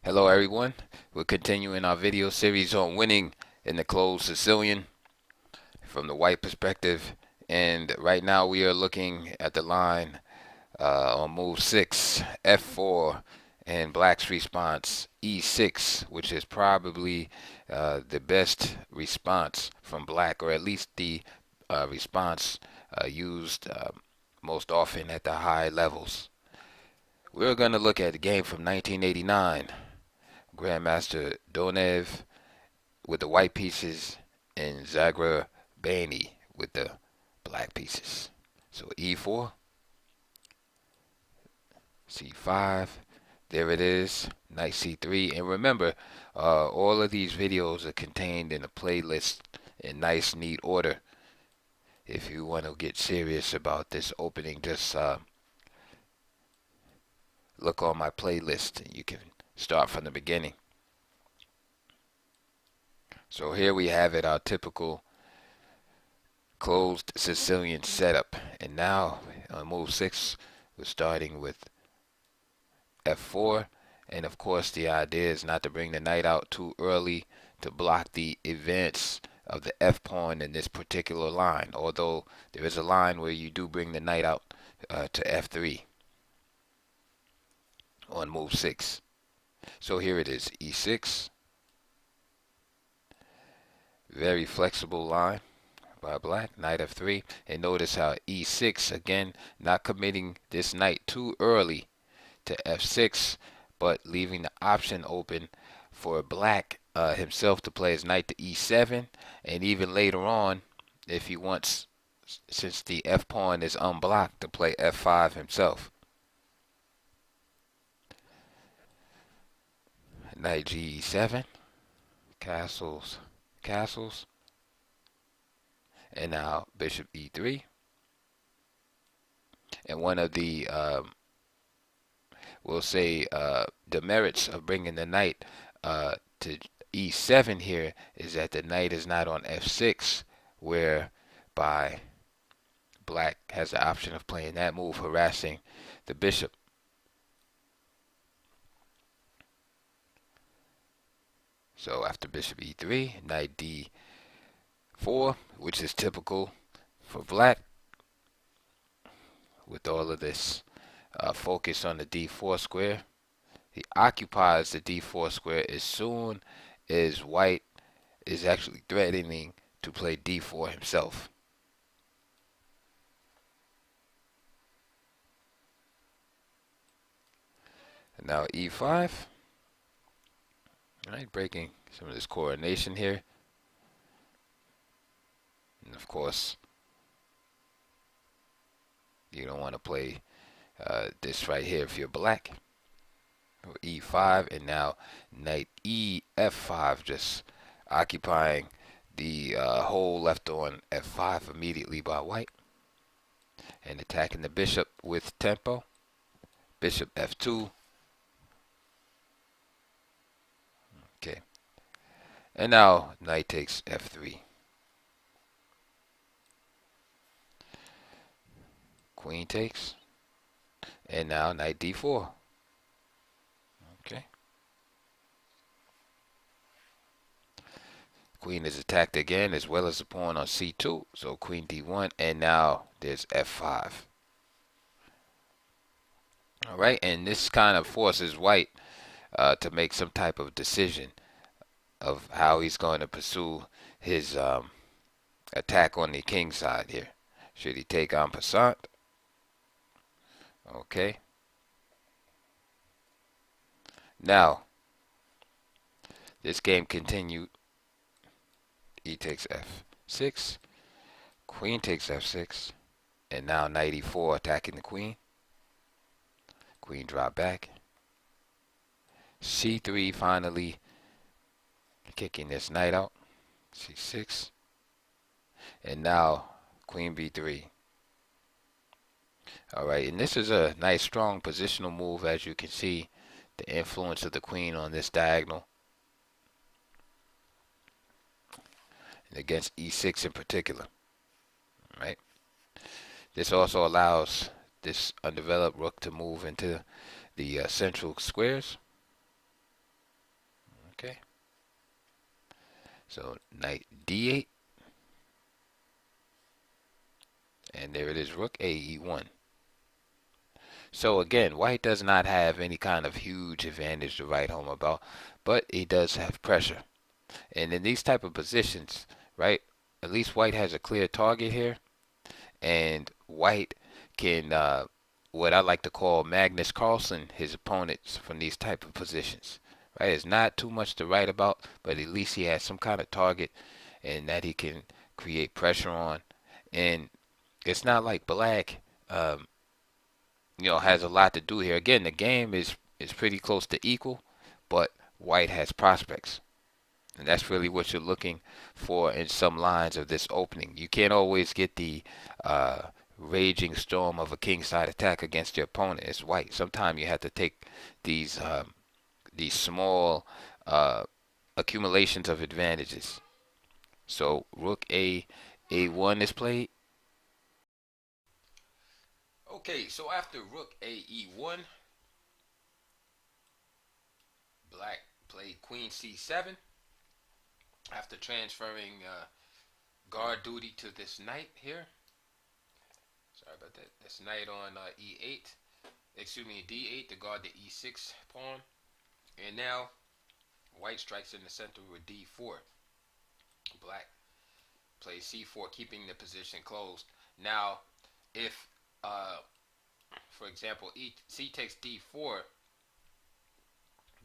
Hello everyone, we're continuing our video series on winning in the closed Sicilian from the white perspective, and right now we are looking at the line on move 6, F4, and black's response E6, which is probably the best response from black, or at least the response used most often at the high levels. We're going to look at a game from 1989. Grandmaster Donev with the white pieces and Zagrebeini with the black pieces. So E4, C5, there it is, knight C3. And remember, all of these videos are contained in a playlist in nice, neat order. If you want to get serious about this opening, just look on my playlist and you can start from the beginning. So here we have it, our typical closed Sicilian setup. And now on move 6, we're starting with F4. And of course the idea is not to bring the knight out too early to block the advance of the F pawn in this particular line. Although there is a line where you do bring the knight out to F3 on move 6. So here it is, E6. Very flexible line by black, knight F3. And notice how E6, again, not committing this knight too early to F6, but leaving the option open for black himself to play his knight to E7, and even later on, if he wants, since the F pawn is unblocked, to play F5 himself. Knight G7, castles, castles, and now bishop E3. And one of the we'll say demerits of bringing the knight to E7 here is that the knight is not on F6, whereby black has the option of playing that move, harassing the bishop. So after bishop E3, knight D4, which is typical for black, with all of this focus on the D4 square. He occupies the D4 square as soon as white is actually threatening to play D4 himself. And now E5. Alright, breaking some of this coordination here. And of course, you don't want to play this right here if you're black. E5, and now knight F5, just occupying the hole left on F5 immediately by white, and attacking the bishop with tempo. Bishop F2. Okay, and now knight takes F3. Queen takes, and now knight D4. Okay. Queen is attacked again, as well as the pawn on C2. So queen D1, and now there's F5. Alright, and this kind of forces white to make some type of decision of how he's going to pursue his attack on the king side here. Should he take en passant? Okay. Now, this game continued. E takes F6. Queen takes F6. And now knight E4 attacking the queen. Queen drop back. C3 finally kicking this knight out. C6. And now queen B3. Alright, and this is a nice strong positional move, as you can see the influence of the queen on this diagonal. And against E6 in particular. Right? This also allows this undeveloped rook to move into the central squares. Okay. So knight d8, and there it is, rook a e1. So again, white does not have any kind of huge advantage to write home about, but he does have pressure. And in these type of positions, right, at least white has a clear target here, and white can, what I like to call Magnus Carlsen his opponents from these type of positions. Right, it's not too much to write about, but at least he has some kind of target, and that he can create pressure on. And it's not like black, has a lot to do here. Again, the game is pretty close to equal, but white has prospects. And that's really what you're looking for in some lines of this opening. You can't always get the raging storm of a kingside attack against your opponent. It's white. Sometimes you have to take these small accumulations of advantages. So rook a1 is played. Okay, so after rook a e1, black played queen c7 after transferring guard duty to this knight here. Sorry about that. This knight on e8. Excuse me, d8 to guard the e6 pawn. And now white strikes in the center with d4. Black plays c4, keeping the position closed. Now, if, for example, c takes d4,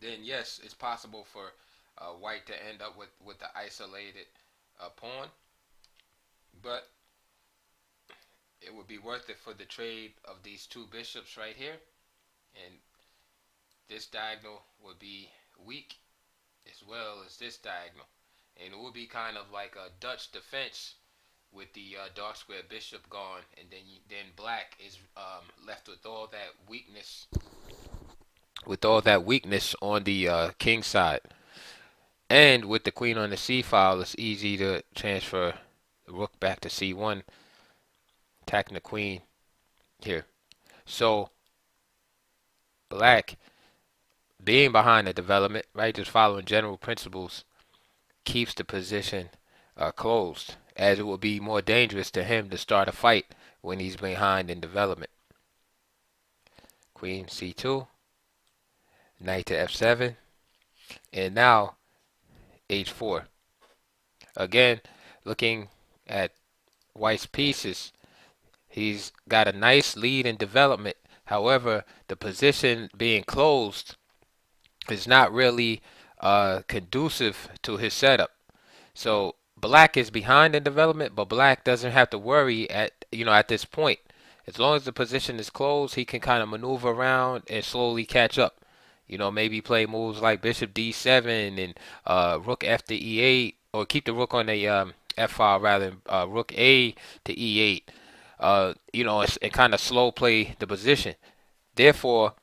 then yes, it's possible for white to end up with the isolated pawn. But it would be worth it for the trade of these two bishops right here. And this diagonal would be weak as well as this diagonal. And it would be kind of like a Dutch defense with the dark square bishop gone. And then black is left with all that weakness. With all that weakness on the king side. And with the queen on the c file, it's easy to transfer the rook back to c1, attacking the queen here. So black, being behind the development, right, just following general principles, keeps the position closed, as it will be more dangerous to him to start a fight when he's behind in development. Queen c2, knight to f7, and now h4. Again, looking at white's pieces, he's got a nice lead in development. However, the position being closed is not really conducive to his setup. So black is behind in development, but black doesn't have to worry at this point. As long as the position is closed, he can kind of maneuver around and slowly catch up. Maybe play moves like bishop d7 and rook f to e8, or keep the rook on the f file rather than rook a to e8. And kind of slow play the position. Therefore,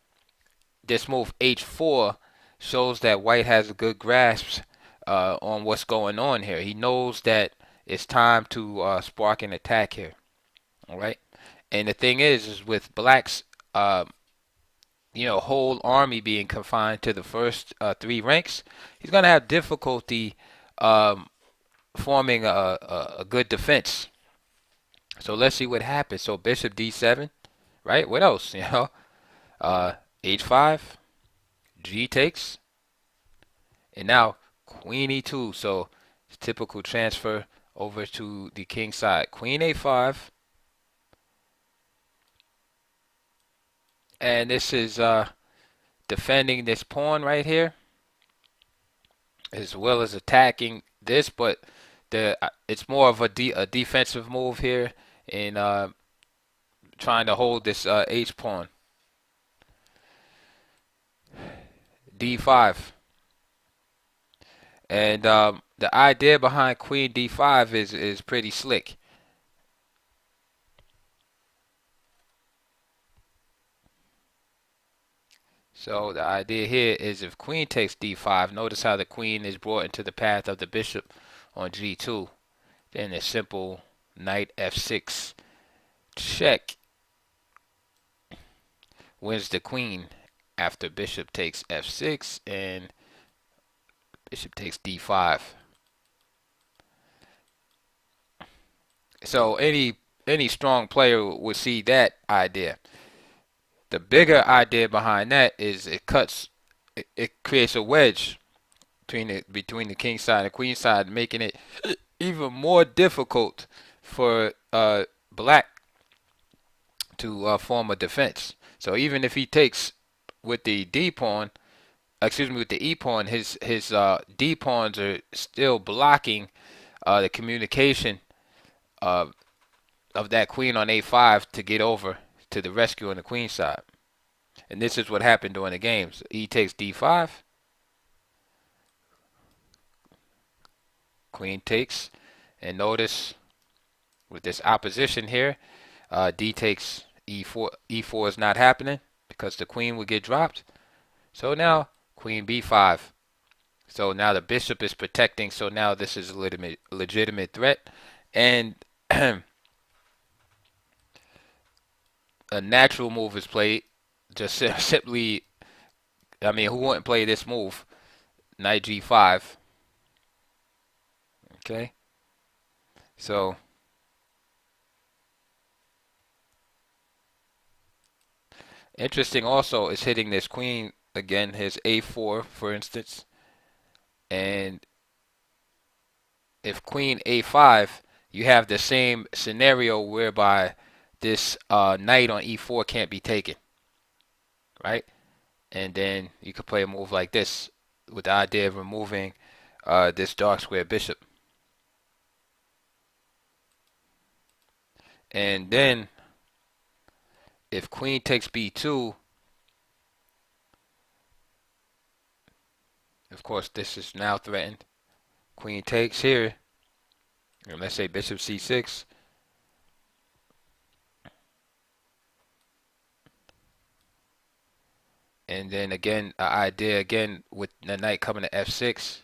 this move h4 shows that white has a good grasp on what's going on here. He knows that it's time to spark an attack here. All right. And the thing is with black's whole army being confined to the first three ranks, he's gonna have difficulty forming a good defense. So let's see what happens. So bishop d7, right? What else? H5, g takes, and now queen e2. So typical transfer over to the king side. Queen a5, and this is defending this pawn right here, as well as attacking this. But it's more of a defensive move here, and trying to hold this h pawn. d5. And the idea behind queen d5 is pretty slick. So the idea here is if queen takes d5, notice how the queen is brought into the path of the bishop on g2. Then a simple knight f6 check wins the queen after bishop takes f6, and Bishop takes d5. So any strong player would see that idea. The bigger idea behind that is it creates a wedge between the king side and queen side, making it even more difficult for black to form a defense. So even if he takes with the d pawn, excuse me, with the e pawn, his d pawns are still blocking the communication of that queen on a5 to get over to the rescue on the queen side. And this is what happened during the games. E takes d5, queen takes, and notice with this opposition here, d takes e4. E4 is not happening because the queen would get dropped. So now queen b5. So now the bishop is protecting. So now this is a legitimate threat, and a natural move is played. Just simply, I mean, who wouldn't play this move? Knight g5. Okay, so interesting also is hitting this queen again, his a4 for instance, and if queen a5, you have the same scenario whereby this knight on e4 can't be taken, right? And then you could play a move like this with the idea of removing this dark square bishop. And then if queen takes b2, of course this is now threatened. Queen takes here, and let's say bishop c6. And then again, an idea again with the knight coming to f6.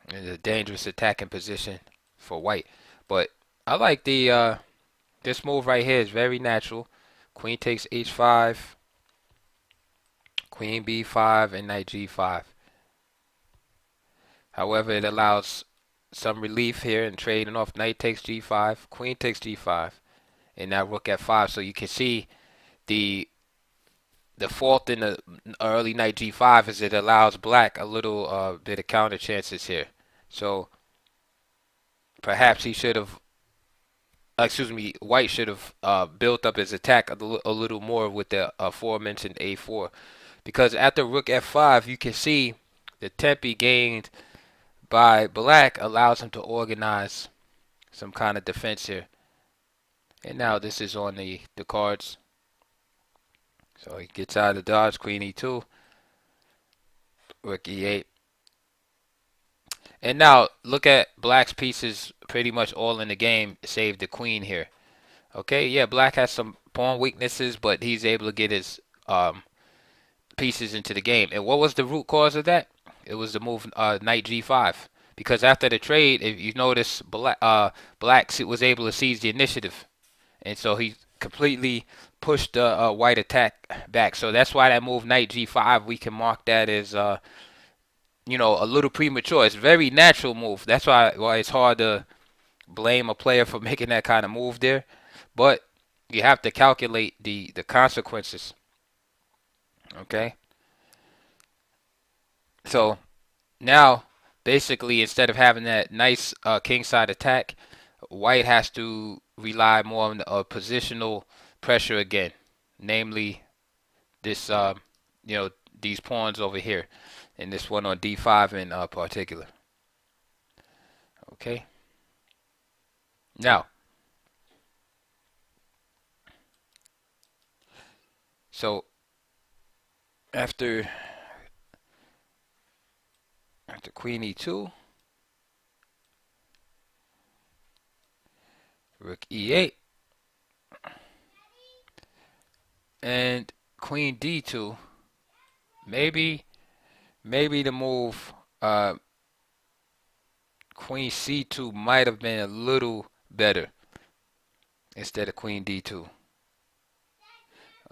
It's a dangerous attacking position for white. But I like the this move right here is very natural. Queen takes h5, queen b5, and knight g5. However, it allows some relief here in trading off knight takes g5, queen takes g5, and now rook f5. So you can see the fault in the early knight g5 is it allows black a little bit of counter chances here. So perhaps he should have, excuse me, white should have built up his attack a little more with the aforementioned a4. Because after rook f5, you can see the tempi gained by black allows him to organize some kind of defense here. And now this is on the cards. So he gets out of the dodge, queen e2, rook e8. And now look at black's pieces pretty much all in the game, save the queen here. Okay, yeah, black has some pawn weaknesses, but he's able to get his pieces into the game. And what was the root cause of that? It was the move knight g5. Because after the trade, if you notice, black was able to seize the initiative. And so he completely pushed the white attack back. So that's why that move knight g5, we can mark that as you know, a little premature. It's a very natural move. That's why it's hard to blame a player for making that kind of move there. But you have to calculate the consequences. Okay? So now, basically, instead of having that nice kingside attack, white has to rely more on positional pressure again. Namely, this, you know, these pawns over here. And this one on d5 in particular. Okay? Now, so after queen e2, rook e8, and queen d2, maybe the move queen c2 might have been a little better instead of queen d2.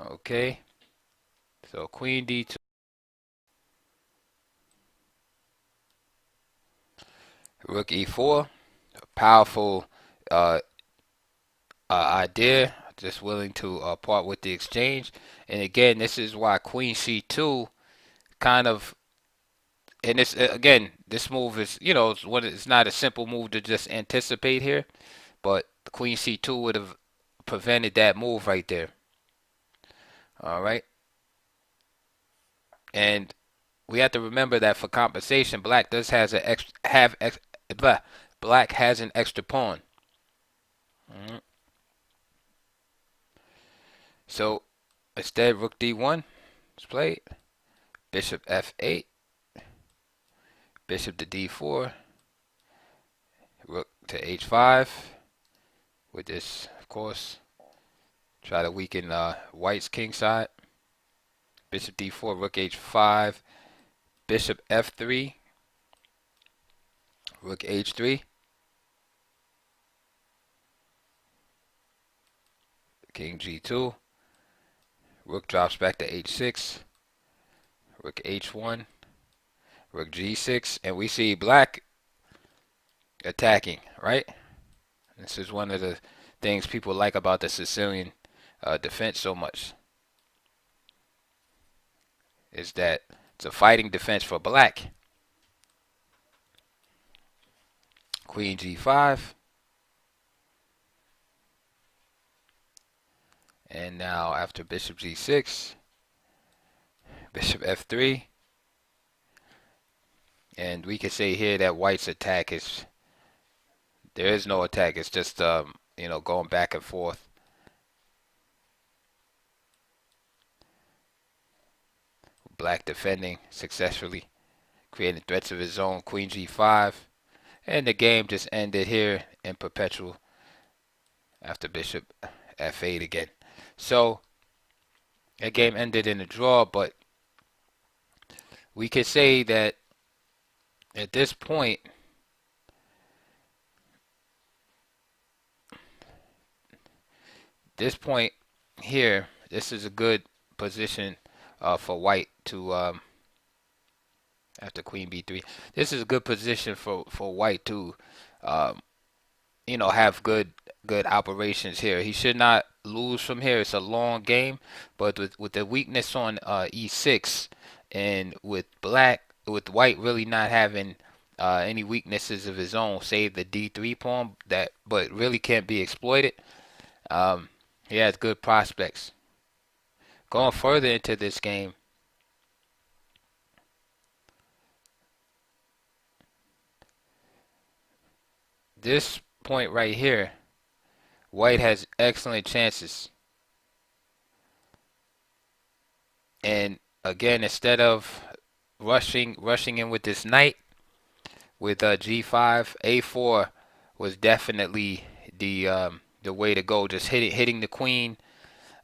Okay, so queen d2. Rook e4. Powerful uh, idea. Just willing to part with the exchange. And again, this is why Queen c2 kind of, and this again, this move is, it's not a simple move to just anticipate here, but Queen c2 would have prevented that move right there. All right, and we have to remember that for compensation, Black does has an Black has an extra pawn. Mm-hmm. So instead, Rook d1 is played. Bishop f8. Bishop to d4. Rook to h5. With this, of course, try to weaken White's king side. Bishop d4, Rook h5. Bishop f3. Rook h3. King g2. Rook drops back to h6. Rook h1. Rook g6. And we see Black attacking, right? This is one of the things people like about the Sicilian defense so much. Is that it's a fighting defense for Black. Queen g5. And now after bishop g6, bishop f3. And we can say here that White's attack is, there is no attack. It's just, going back and forth. Black defending successfully, creating threats of his own. Queen g5. And the game just ended here in perpetual after bishop f8 again. So that game ended in a draw, but we could say that at this point, here, this is a good position for White to, after Queen b3. This is a good position for White to, have good operations here. He should not lose from here. It's a long game, but with the weakness on e6, and with White really not having any weaknesses of his own, save the d3 pawn, but really can't be exploited. He has good prospects. Going further into this game, this point right here, White has excellent chances. And again, instead of rushing in with this knight, with g5, a4 was definitely the way to go. Just hitting the queen,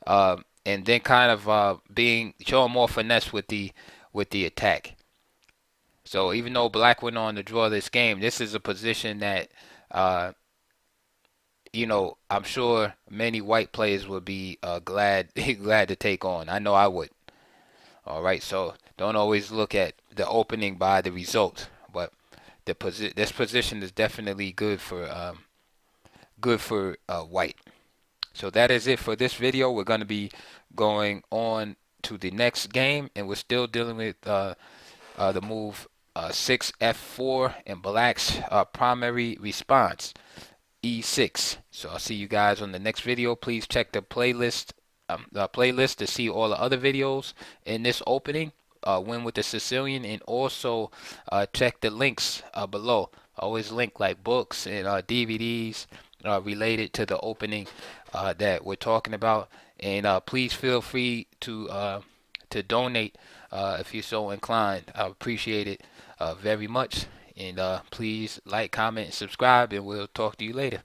and then kind of showing more finesse with the attack. So even though Black went on to draw this game, this is a position that I'm sure many White players would be glad to take on. I know I would. All right, so don't always look at the opening by the result, but this position is definitely good for White. So that is it for this video. We're going to be going on to the next game, and we're still dealing with the move 6f4 and Black's primary response, e6. So I'll see you guys on the next video. Please check the playlist to see all the other videos in this opening, win with the Sicilian, and also check the links below. I always link like books and DVDs related to the opening that we're talking about. And please feel free to donate if you're so inclined. I appreciate it very much. And please like, comment, and subscribe, and we'll talk to you later.